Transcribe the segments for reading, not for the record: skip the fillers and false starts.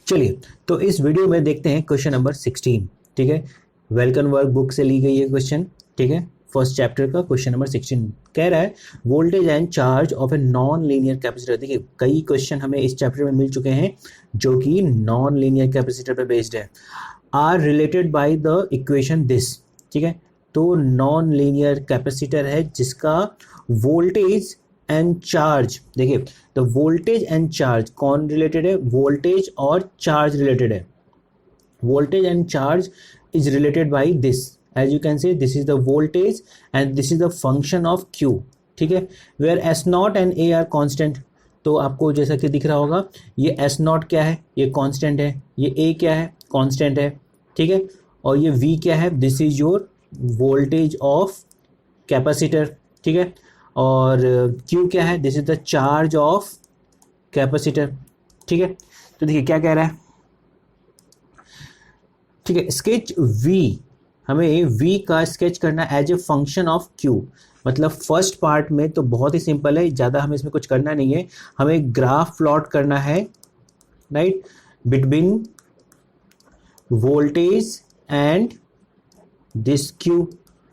चलिए, तो इस वीडियो में देखते हैं क्वेश्चन नंबर 16। ठीक है, वेलकम वर्क बुक से ली गई है क्वेश्चन। ठीक है, फर्स्ट चैप्टर का क्वेश्चन नंबर 16 कह रहा है voltage and charge of a non linear capacitor. देखिए, कई क्वेश्चन हमें इस चैप्टर में मिल चुके हैं जो कि नॉन लीनियर कैपेसिटर पे बेस्ड है। Are related by the equation this. ठीक है, तो नॉन लीनियर कैपेसिटर है जिसका वोल्टेज एंड चार्ज, देखिए तो वोल्टेज एंड चार्ज कौन रिलेटेड है? वोल्टेज और चार्ज रिलेटेड है। Voltage and charge is related by this. As you can say this is the voltage and this is the function of Q. ठीक है, where S naught and A are constant. तो आपको जैसा कि दिख रहा होगा, ये एस नॉट क्या है? ये कांस्टेंट है। ये ए क्या है? कांस्टेंट है। ठीक है, और ये वी क्या है? This is your voltage of capacitor. ठीक है, और Q क्या है? This is the charge of capacitor. ठीक है, तो देखिए क्या कह रहा है। ठीक है, स्केच V, हमें V का स्केच करना as a function of Q। मतलब फर्स्ट पार्ट में तो बहुत ही सिंपल है, ज़्यादा हमें इसमें कुछ करना नहीं है। हमें ग्राफ प्लॉट करना है, right, between voltage and this Q।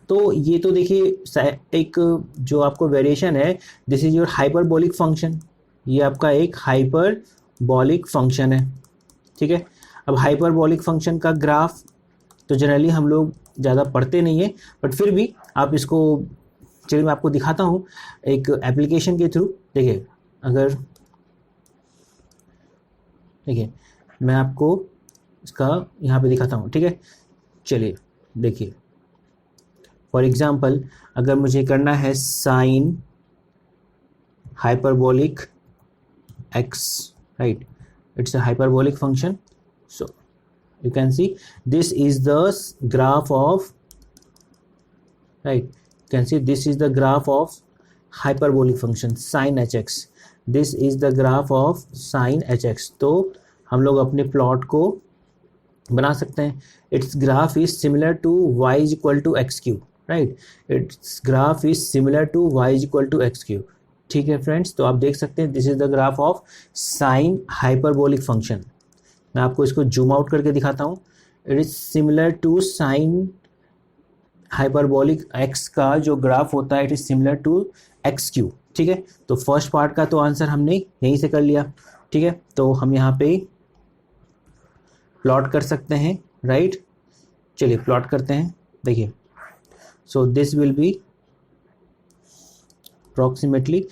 तो ये तो देखिए एक जो आपको वेरिएशन है, this is your hyperbolic function. ये आपका एक हाइपरबोलिक फंक्शन है। ठीक है, अब हाइपरबोलिक फंक्शन का ग्राफ तो जनरली हम लोग ज़्यादा पढ़ते नहीं है, बट फिर भी आप इसको, चलिए मैं आपको दिखाता हूँ एक एप्लीकेशन के थ्रू। देखिए, अगर देखिए मैं आपको इसका यहाँ पे दिखाता हूँ। ठीक है, चलिए देखिए, फॉर एग्जाम्पल अगर मुझे करना है sign hyperbolic x, right, it's a hyperbolic function. So you can see this is the graph of, right, you can see this is the graph of hyperbolic function sin hx. this is the graph of sin hx। तो हम लोग अपने plot को बना सकते हैं। its graph is similar to y is equal to x cube, right, its graph is similar to y is equal to x cube। ठीक है फ्रेंड्स, तो आप देख सकते हैं this is the graph of sine hyperbolic function. मैं आपको इसको जूम आउट करके दिखाता हूँ। It is similar to sine hyperbolic X का जो ग्राफ होता है, it is similar to X Q. ठीक है, तो फर्स्ट पार्ट का तो आंसर हमने यहीं से कर लिया। ठीक है, तो हम यहाँ पे प्लॉट कर सकते हैं, राइट। चलिए प्लॉट करते हैं। देखिए, so this will be approximately,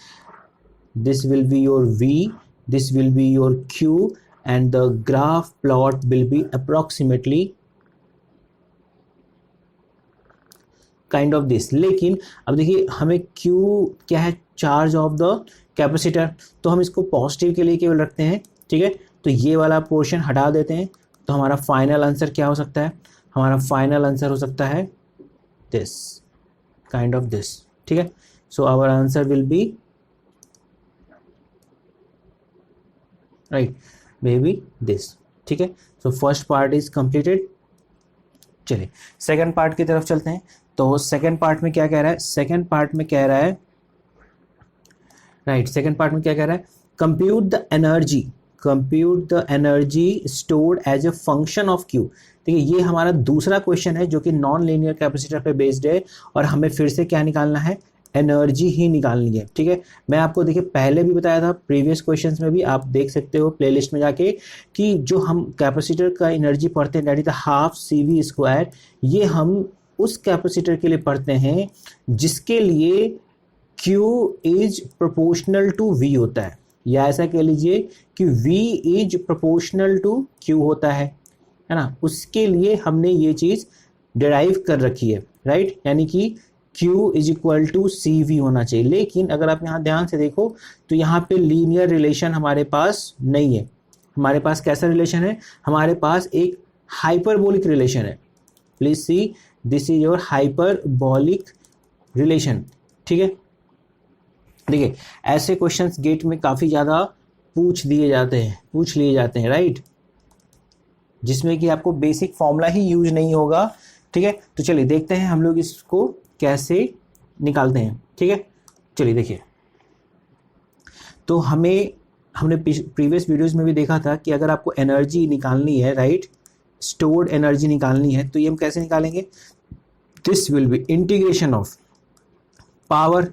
this will be your V, this will be your Q, and the graph plot will be approximately kind of this। लेकिन अब देखिए हमें Q क्या है? Charge of the capacitor. तो हम इसको पॉजिटिव के लिए केवल रखते हैं। ठीक है, तो ये वाला पोर्शन हटा देते हैं। तो हमारा फाइनल आंसर क्या हो सकता है? हमारा फाइनल आंसर हो सकता है दिस, काइंड ऑफ दिस। ठीक है, so our answer will be, right, maybe this। ठीक है, so first part is completed. चलिए सेकंड पार्ट की तरफ चलते हैं। तो सेकंड पार्ट में क्या कह रहा है? सेकंड पार्ट में कह रहा है, राइट, सेकंड पार्ट में क्या कह रहा है? Compute the energy, compute the energy stored as a function of Q. देखिए, ये हमारा दूसरा क्वेश्चन है जो कि नॉन लीनियर कैपेसिटर पे बेस्ड है, और हमें फिर से क्या निकालना है? एनर्जी ही निकालनी है। ठीक है, मैं आपको देखिए पहले भी बताया था, प्रीवियस क्वेश्चंस में भी आप देख सकते हो प्लेलिस्ट में जाके, कि जो हम कैपेसिटर का एनर्जी पढ़ते हैं, that is the half C V square. ये हम उस कैपेसिटर के लिए पढ़ते हैं जिसके लिए Q is proportional to V होता है, या ऐसा कह लीजिए कि V is proportional to Q होता है ना। उसके लिए हमने ये चीज़ डिराइव कर रखी है, राइट, यानी कि Q is equal to C V होना चाहिए। लेकिन अगर आप यहाँ ध्यान से देखो तो यहाँ पे लीनियर रिलेशन हमारे पास नहीं है। हमारे पास कैसा रिलेशन है? हमारे पास एक हाइपरबोलिक रिलेशन है। Please see, this is your hyperbolic relation. ठीक है, देखिए ऐसे क्वेश्चंस गेट में काफ़ी ज़्यादा पूछ लिए जाते हैं, राइट, जिसमें कि आपको बेसिक फॉर्मूला ही यूज नहीं होगा। ठीक है, तो चलिए देखते हैं हम लोग इसको कैसे निकालते हैं। ठीक है, चलिए देखिए, तो हमने प्रीवियस वीडियोस में भी देखा था कि अगर आपको एनर्जी निकालनी है, राइट, स्टोर्ड एनर्जी निकालनी है, तो ये हम कैसे निकालेंगे? This will be integration of power,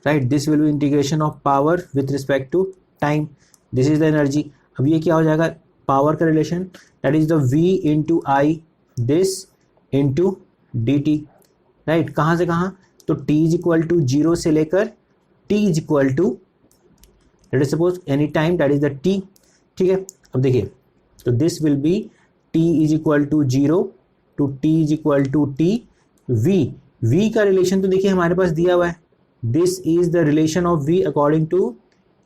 right, this will be integration of power with respect to time, this is the energy. अब ये क्या हो जाएगा? पावर का relation, that is the v into I, this into D T, right. कहाँ से कहाँ? तो t इज इक्वल टू 0 से लेकर t is equal to, let us suppose any time, that is the t, ठीक है। अब देखिए, तो this will be t is equal to 0 to t is equal to t, v का relation तो देखिए हमारे पास दिया हुआ है, this is the relation of v according to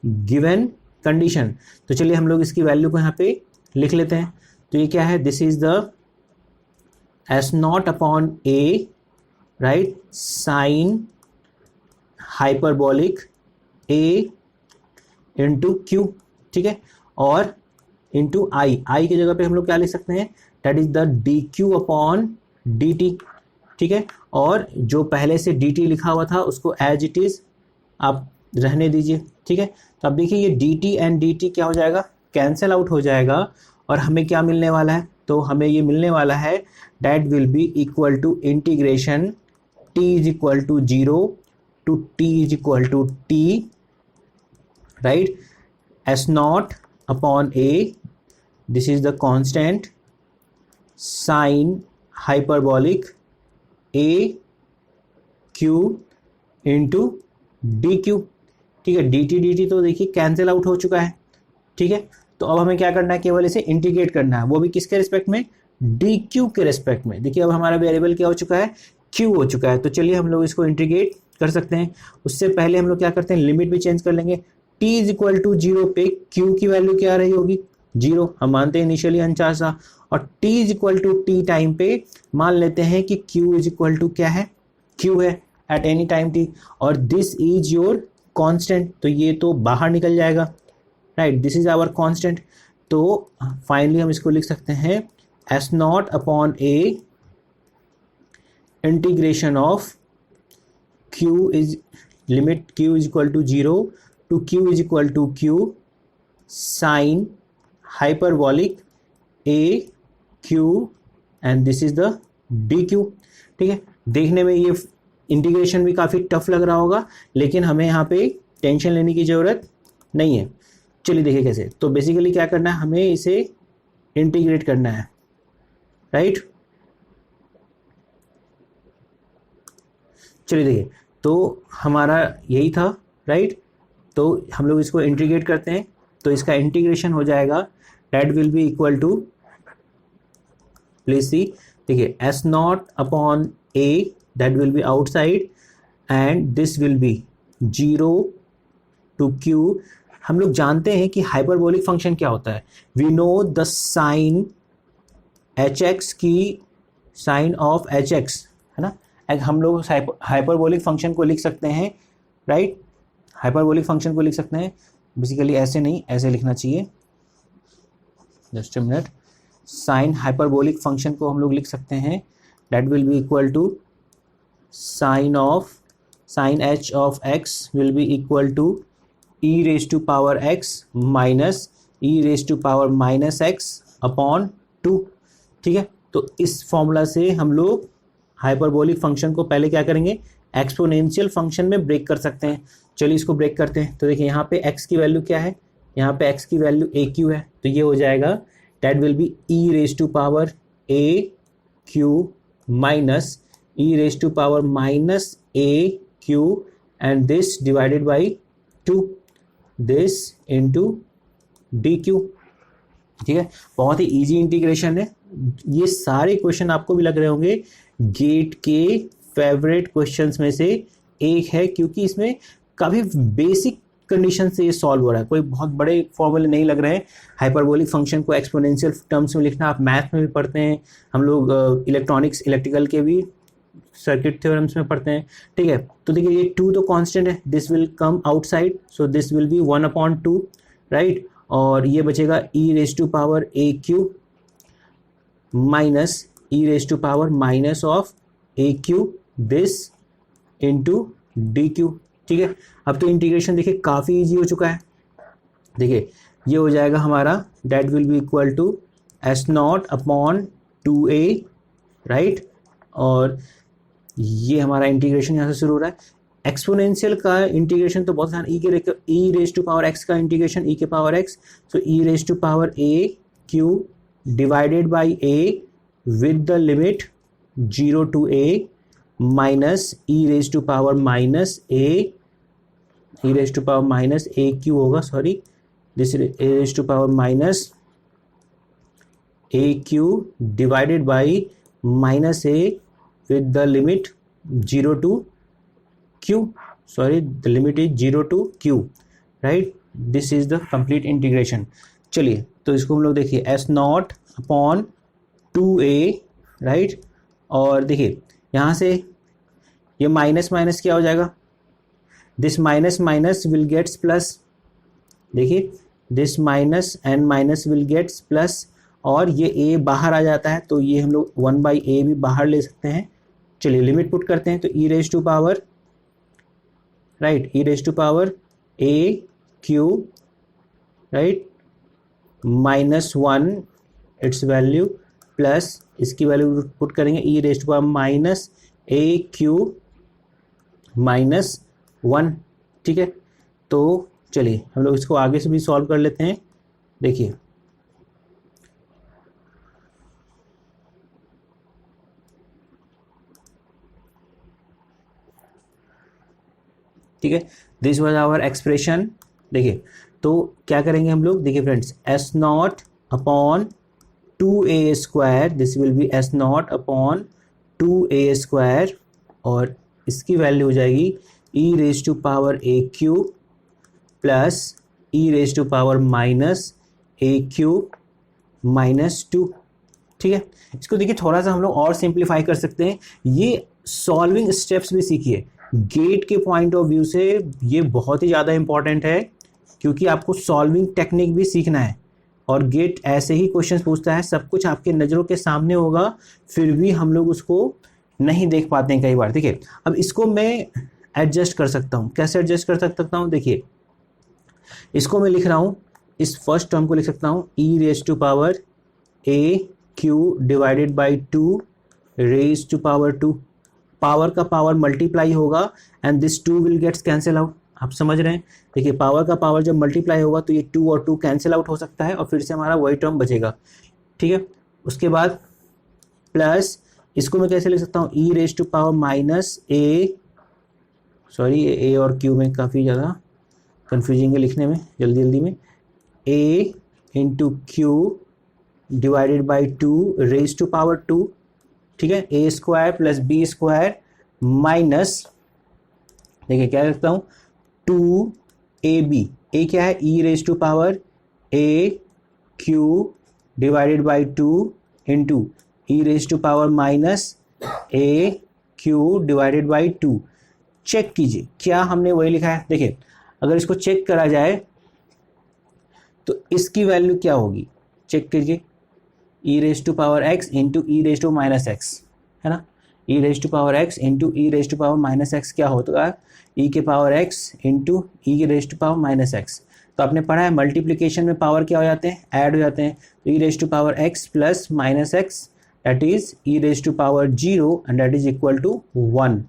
given condition. तो चलिए हम लोग इसकी वैल्यू को यहाँ पे लिख लेते हैं। तो ये क्या है? This is the S naught upon A, right, sign hyperbolic A into Q, ठीक है, और इंटू आई की जगह पे हम लोग क्या लिख सकते हैं? That is the D Q upon D T, ठीक है। और जो पहले से डी टी लिखा हुआ था उसको एज इट इज आप रहने दीजिए, ठीक है। तो अब देखिए ये D T and D T क्या हो जाएगा? कैंसिल आउट हो जाएगा, और हमें क्या मिलने वाला है? तो हमें ये मिलने वाला है that will be equal to integration t is equal to 0 to t is equal to t, right, S naught upon A, this is the constant, sine hyperbolic A Q into D Q, ठीक है। D T तो देखिए cancel out हो चुका है, ठीक है। तो अब हमें क्या करना है? केवल इसे इंटीग्रेट करना है, वो भी किसके रिस्पेक्ट में? डी क्यू के रिस्पेक्ट में। देखिए अब हमारा वेरिएबल क्या हो चुका है? क्यू हो चुका है। तो चलिए हम लोग इसको इंटीग्रेट कर सकते हैं। उससे पहले हम लोग क्या करते हैं? लिमिट भी चेंज कर लेंगे। t इज इक्वल टू 0 पे q की वैल्यू क्या रही होगी? 0, हम मानते हैं इनिशियली अनचार्ज था, और t is equal to t time पे मान लेते हैं कि q इज इक्वल टू क्या है? q है एट एनी टाइम t, और दिस इज योर कांस्टेंट, तो ये तो बाहर निकल जाएगा, right, this is our constant. तो फाइनली हम इसको लिख सकते हैं S naught upon A integration of q is limit q is equal to 0 to q is equal to q sine hyperbolic a q and this is the D Q, ठीक है। देखने में ये इंटीग्रेशन भी काफ़ी टफ लग रहा होगा, लेकिन हमें यहाँ पे टेंशन लेने की ज़रूरत नहीं है। चलिए देखिए कैसे। तो बेसिकली क्या करना है? हमें इसे इंटीग्रेट करना है, राइट। चलिए देखिए, तो हमारा यही था, राइट। तो हम लोग इसको इंटीग्रेट करते हैं, तो इसका इंटीग्रेशन हो जाएगा that will be equal to, please see, देखिए S naught upon a, that will be outside, and this will be 0 to q. हम लोग जानते हैं कि हाइपरबोलिक फंक्शन क्या होता है। We know the sine H X की, साइन ऑफ एच एक्स, है ना। हम लोग हाइपरबोलिक फंक्शन को लिख सकते हैं, राइट, हाइपरबोलिक फंक्शन को लिख सकते हैं बेसिकली ऐसे नहीं, ऐसे लिखना चाहिए, just a minute. Sine hyperbolic function को हम लोग लिख सकते हैं that will be equal to sine of, sine H of X will be equal to E raise to power X minus E raise to power minus X upon 2, ठीक है। तो इस फॉर्मूला से हम लोग हाइपरबोलिक फंक्शन को पहले क्या करेंगे? एक्सपोनेंशियल फंक्शन में ब्रेक कर सकते हैं। चलिए इसको ब्रेक करते हैं। तो देखिए यहाँ पे x की वैल्यू क्या है? यहाँ पे x की वैल्यू ए क्यू है, तो ये हो जाएगा that will be E raise to power A Q minus E raise to power minus A Q, and this divided by 2, this into D Q, ठीक है। बहुत ही इजी इंटीग्रेशन है। ये सारे क्वेश्चन आपको भी लग रहे होंगे गेट के फेवरेट क्वेश्चंस में से एक है, क्योंकि इसमें काफ़ी बेसिक कंडीशन से ये सॉल्व हो रहा है, कोई बहुत बड़े फॉर्मूले नहीं लग रहे हैं। हाइपरबोलिक फंक्शन को एक्सपोनेंशियल टर्म्स में लिखना आप मैथ में भी पढ़ते हैं, हम लोग इलेक्ट्रॉनिक्स इलेक्ट्रिकल के भी सर्किट थ्योरम्स में पढ़ते हैं, ठीक है। तो देखिए ये 2 तो कांस्टेंट है, this will come outside, so this will be 1/2, right, और ये बचेगा e raise to power A Q minus E raise to power minus of a q, this into D Q, ठीक है। अब तो इंटीग्रेशन देखिए काफ़ी ईजी हो चुका है, देखिए ये हो जाएगा हमारा, that will be equal to S naught upon 2a, right. और ये हमारा इंटीग्रेशन यहाँ से शुरू हो रहा है। एक्सपोनेंशियल का इंटीग्रेशन तो बहुत आसान, e raise to power x का इंटीग्रेशन ई के power x, so e raise to power A q divided by a with the limit 0 to a minus E raise to power minus a, e raise to power minus A q होगा, sorry, this a raise to power minus A q divided by minus a with the limit 0 to q, sorry the limit is 0 to q, right, this is the complete integration। चलिए तो इसको हम लोग देखिए s not upon 2a, right. और देखिए यहाँ से ये माइनस माइनस क्या हो जाएगा, this minus minus will gets plus, देखिए this minus and minus will gets plus, और ये a बाहर आ जाता है तो ये हम लोग 1/a भी बाहर ले सकते हैं। चलिए लिमिट पुट करते हैं, तो e raise to power, right, e raise to power A q, right, -1 it's value plus इसकी वैल्यू पुट करेंगे e raise to power minus A q -1, ठीक है। तो चलिए हम लोग इसको आगे से भी सॉल्व कर लेते हैं। देखिए ठीक है, दिस वाज आवर एक्सप्रेशन। देखिए तो क्या करेंगे हम लोग, देखिए friends, S naught upon 2a square, this will be S naught upon 2a square, और इसकी वैल्यू हो जाएगी e raise to power A q plus e raise to power minus A q -2, ठीक है। इसको देखिए थोड़ा सा हम लोग और सिंप्लीफाई कर सकते हैं। ये सॉल्विंग स्टेप्स भी सीखिए, गेट के पॉइंट ऑफ व्यू से ये बहुत ही ज़्यादा इंपॉर्टेंट है, क्योंकि आपको सॉल्विंग टेक्निक भी सीखना है। और गेट ऐसे ही क्वेश्चन पूछता है, सब कुछ आपके नज़रों के सामने होगा, फिर भी हम लोग उसको नहीं देख पाते हैं कई बार। देखिए अब इसको मैं एडजस्ट कर सकता हूँ, कैसे एडजस्ट कर सकता हूँ, देखिए इसको मैं लिख रहा हूँ, इस फर्स्ट टर्म को लिख सकता हूँ e raise to power A q divided by 2 raise to power 2, power का पावर मल्टीप्लाई होगा and this 2 will gets cancel out. आप समझ रहे हैं, देखिए पावर का पावर जब मल्टीप्लाई होगा तो ये 2 और 2 कैंसिल आउट हो सकता है और फिर से हमारा वही टर्म बचेगा, ठीक है। उसके बाद प्लस इसको मैं कैसे लिख सकता हूँ, e raise to power minus a, sorry a और क्यू में काफ़ी ज़्यादा कन्फ्यूजिंग है लिखने में, जल्दी जल्दी में, a into q divided by 2 raise to power 2, ठीक है, a square plus B square minus, देखिए क्या लिखता हूँ, 2ab, ए क्या है, e raise to power A q divided by 2 into e raise to power minus A q divided by 2। Check कीजिए क्या हमने वही लिखा है। देखिए अगर इसको चेक करा जाए तो इसकी वैल्यू क्या होगी, चेक कीजिए, e raise to power x into e raise to minus x, है ना, e raise to power x into e raise to power minus x क्या होता, ई के power x into e raise to power minus x. तो आपने पढ़ा है multiplication में पावर क्या हो जाते हैं, ऐड हो जाते हैं, तो e raise to power x plus minus x that is e raise to power 0 and that is equal to 1।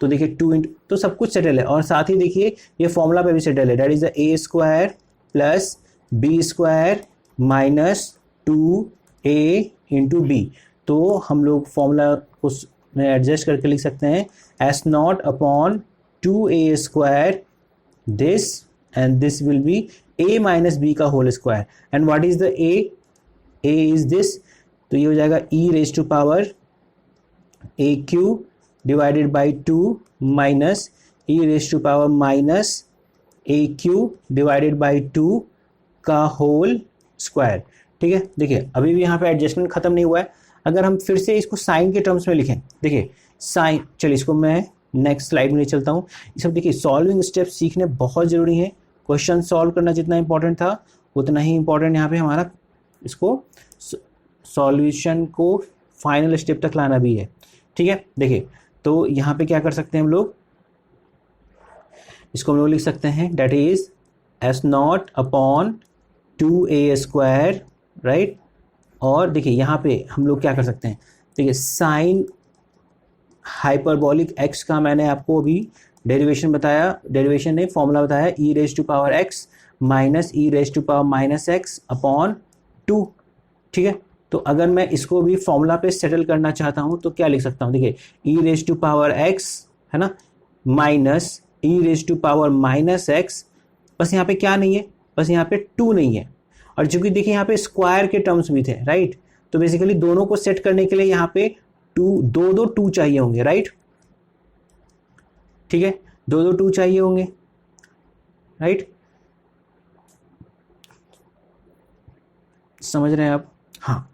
तो देखिए 2 इंटू, तो सब कुछ सेटल है, और साथ ही देखिए ये फॉर्मूला पे भी सेटल है, that is the A square plus B square minus 2a into B. तो हम लोग फॉर्मूला को एडजस्ट करके लिख सकते हैं S naught upon 2a square this and this will be a minus b का whole square, and what is the a is this, तो ये हो जाएगा e raise to power a q divided by 2 minus e raise to power minus a q divided by 2 का whole square, ठीक है। देखिए अभी भी यहाँ पे एडजस्टमेंट खत्म नहीं हुआ है, अगर हम फिर से इसको साइन के टर्म्स में लिखें, देखिए साइन, चलिए इसको मैं नेक्स्ट स्लाइड में ले चलता हूँ। ये सब देखिए सॉल्विंग स्टेप्स सीखने बहुत ज़रूरी है, क्वेश्चन सॉल्व करना जितना इंपॉर्टेंट था उतना ही इंपॉर्टेंट यहाँ पे हमारा इसको सॉल्यूशन को फाइनल स्टेप तक लाना भी है, ठीक है। देखिए तो यहाँ पे क्या कर सकते हैं हम लोग, इसको हम लोग लिख सकते हैं, that is S naught upon 2a² right. और देखिए यहाँ पे हम लोग क्या कर सकते हैं, देखिए साइन हाइपरबॉलिक x का मैंने आपको अभी डेरिवेशन बताया, डेरिवेशन ने फॉर्मूला बताया, e raise to power x minus e raise to power minus x upon 2, ठीक है। तो अगर मैं इसको भी फॉर्मूला पे सेटल करना चाहता हूँ तो क्या लिख सकता हूँ, देखिए e raise to power x है ना minus e raise to power minus x, बस यहाँ पे क्या नहीं है, बस यहाँ पे 2 नहीं है। और चूंकि देखिए यहाँ पे स्क्वायर के टर्म्स भी थे राइट, तो बेसिकली दोनों को सेट करने के लिए यहाँ पे दो 2 चाहिए होंगे राइट, ठीक है, दो 2 चाहिए होंगे राइट, समझ रहे हैं आप? हाँ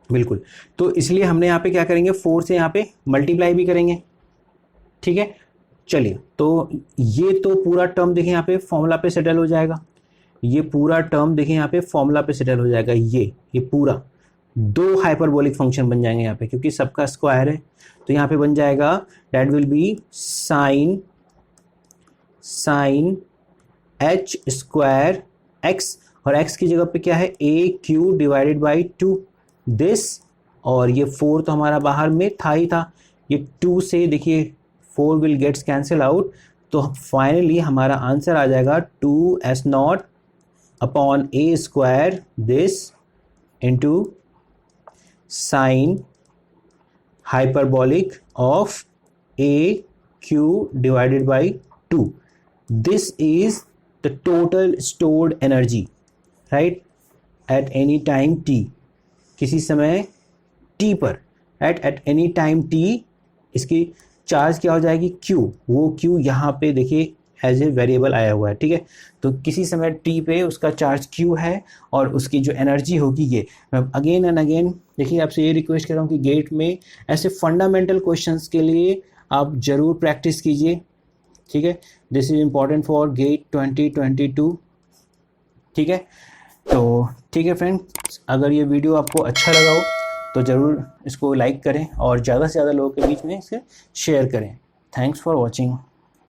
बिल्कुल। तो इसलिए हमने यहाँ पे क्या करेंगे, 4 से यहाँ पे मल्टीप्लाई भी करेंगे, ठीक है। चलिए तो ये तो पूरा टर्म देखिए यहाँ पे फॉर्मूला पे सेटल हो जाएगा, ये पूरा टर्म देखिए यहाँ पे फॉर्मूला पे सेटल हो जाएगा, ये पूरा 2 हाइपरबोलिक फंक्शन बन जाएंगे यहाँ पे, क्योंकि सबका स्क्वायर है। तो यहाँ पे बन जाएगा that will be sine h square x, और x की जगह पे क्या है AQ डिवाइडेड बाई 2 दिस, और ये 4 तो हमारा बाहर में था ही था, ये 2 से देखिए 4 विल गेट्स कैंसिल आउट, तो फाइनली हमारा आंसर आ जाएगा 2s0 upon a square this into sine hyperbolic of AQ divided by 2. This is the total stored energy, right, at any time t, किसी समय t पर, at any time t इसकी charge क्या हो जाएगी Q, वो Q यहाँ पे देखिए एज ए वेरिएबल आया हुआ है, ठीक है। तो किसी समय t पे उसका चार्ज Q है और उसकी जो एनर्जी होगी ये, मैं अगेन एंड अगेन देखिए आपसे ये रिक्वेस्ट कर रहा हूँ कि गेट में ऐसे फंडामेंटल क्वेश्चंस के लिए आप ज़रूर प्रैक्टिस कीजिए, ठीक है। This is important for GATE 2022, ठीक है। तो ठीक है फ्रेंड्स, अगर ये वीडियो आपको अच्छा लगा हो तो ज़रूर इसको लाइक करें और ज़्यादा से ज़्यादा लोगों के बीच में इसे शेयर करें। Thanks for watching.